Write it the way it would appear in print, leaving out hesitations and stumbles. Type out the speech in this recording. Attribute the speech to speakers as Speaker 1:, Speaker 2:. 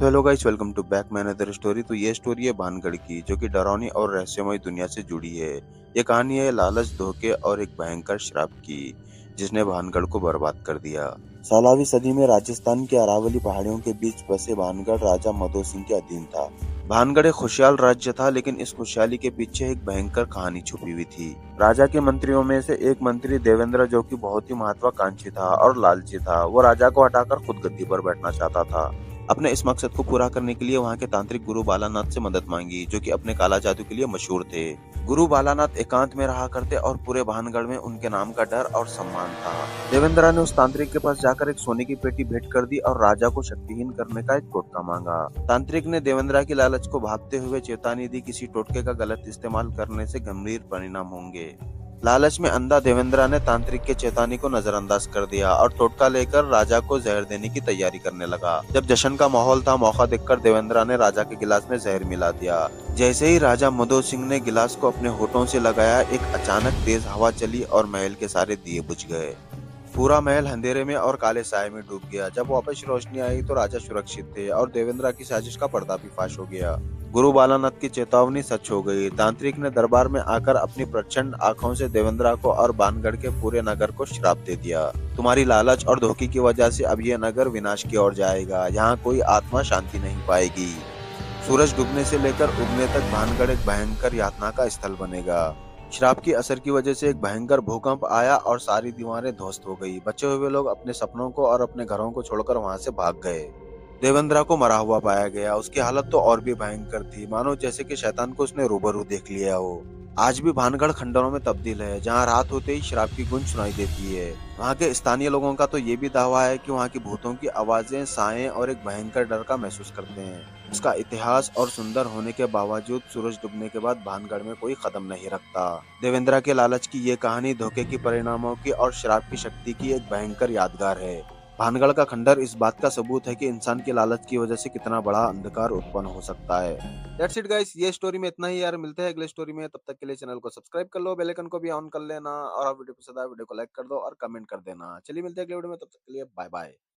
Speaker 1: तो hello guys, welcome to back मैं another story. तो ये स्टोरी है भानगढ़ की, जो कि डरावनी और रहस्यमय दुनिया से जुड़ी है। ये कहानी है लालच, धोखे और एक भयंकर श्राप की, जिसने भानगढ़ को बर्बाद कर दिया। 16वीं सदी में राजस्थान के अरावली पहाड़ियों के बीच बसे भानगढ़ राजा मधो सिंह के अधीन था। भानगढ़ एक खुशहाल राज्य था, लेकिन इस खुशहाली के पीछे एक भयंकर कहानी छुपी हुई थी। राजा के मंत्रियों में से एक मंत्री देवेंद्र, जो कि बहुत ही महत्वाकांक्षी था और लालची था, वो राजा को हटाकर खुद गद्दी पर बैठना चाहता था। अपने इस मकसद को पूरा करने के लिए वहाँ के तांत्रिक गुरु बालानाथ से मदद मांगी, जो कि अपने काला जादू के लिए मशहूर थे। गुरु बालानाथ एकांत में रहा करते और पूरे भानगढ़ में उनके नाम का डर और सम्मान था। देवेंद्रा ने उस तांत्रिक के पास जाकर एक सोने की पेटी भेंट कर दी और राजा को शक्तिहीन करने का एक टोटका मांगा। तांत्रिक ने देवेंद्रा की लालच को भागते हुए चेतावनी दी, किसी टोटके का गलत इस्तेमाल करने से गंभीर परिणाम होंगे। लालच में अंधा देवेंद्रा ने तांत्रिक के चेतावनी को नजरअंदाज कर दिया और टोटका लेकर राजा को जहर देने की तैयारी करने लगा। जब जश्न का माहौल था, मौका देखकर देवेंद्रा ने राजा के गिलास में जहर मिला दिया। जैसे ही राजा मधो सिंह ने गिलास को अपने होठों से लगाया, एक अचानक तेज हवा चली और महल के सारे दिए बुझ गए। पूरा महल अंधेरे में और काले साए में डूब गया। जब वापस रोशनी आई तो राजा सुरक्षित थे और देवेंद्रा की साजिश का पर्दाफाश हो गया। गुरु बालानाथ की चेतावनी सच हो गई। तांत्रिक ने दरबार में आकर अपनी प्रचंड आंखों से देवेंद्रा को और बानगढ़ के पूरे नगर को श्राप दे दिया। तुम्हारी लालच और धोखे की वजह से अब यह नगर विनाश की ओर जाएगा। यहाँ कोई आत्मा शांति नहीं पाएगी। सूरज डूबने से लेकर उगने तक भानगढ़ एक भयंकर यातना का स्थल बनेगा। श्राप की असर की वजह से एक भयंकर भूकंप आया और सारी दीवारें ध्वस्त हो गई। बचे हुए लोग अपने सपनों को और अपने घरों को छोड़कर वहां से भाग गए। देवेंद्रा को मरा हुआ पाया गया। उसकी हालत तो और भी भयंकर थी, मानो जैसे कि शैतान को उसने रूबरू देख लिया हो। आज भी भानगढ़ खंडरों में तब्दील है, जहाँ रात होते ही शराब की गूंज सुनाई देती है। वहाँ के स्थानीय लोगों का तो ये भी दावा है कि वहाँ की भूतों की आवाजें, साएं और एक भयंकर डर का महसूस करते हैं। इसका इतिहास और सुंदर होने के बावजूद सूरज डूबने के बाद भानगढ़ में कोई कदम नहीं रखता। देवेंद्रा के लालच की ये कहानी धोखे की परिणामों की और शराब की शक्ति की एक भयंकर यादगार है। भानगढ़ का खंडर इस बात का सबूत है कि इंसान की लालच की वजह से कितना बड़ा अंधकार उत्पन्न हो सकता है। दैट्स इट गाइस, ये स्टोरी में इतना ही यार। मिलते हैं अगले स्टोरी में, तब तक के लिए चैनल को सब्सक्राइब कर लो, बेल आइकन को भी ऑन कर लेना और आप वीडियो पसंद आए वीडियो को लाइक कर दो और कमेंट कर देना। चलिए मिलते हैं अगले वीडियो में, तब तक के लिए बाय बाय।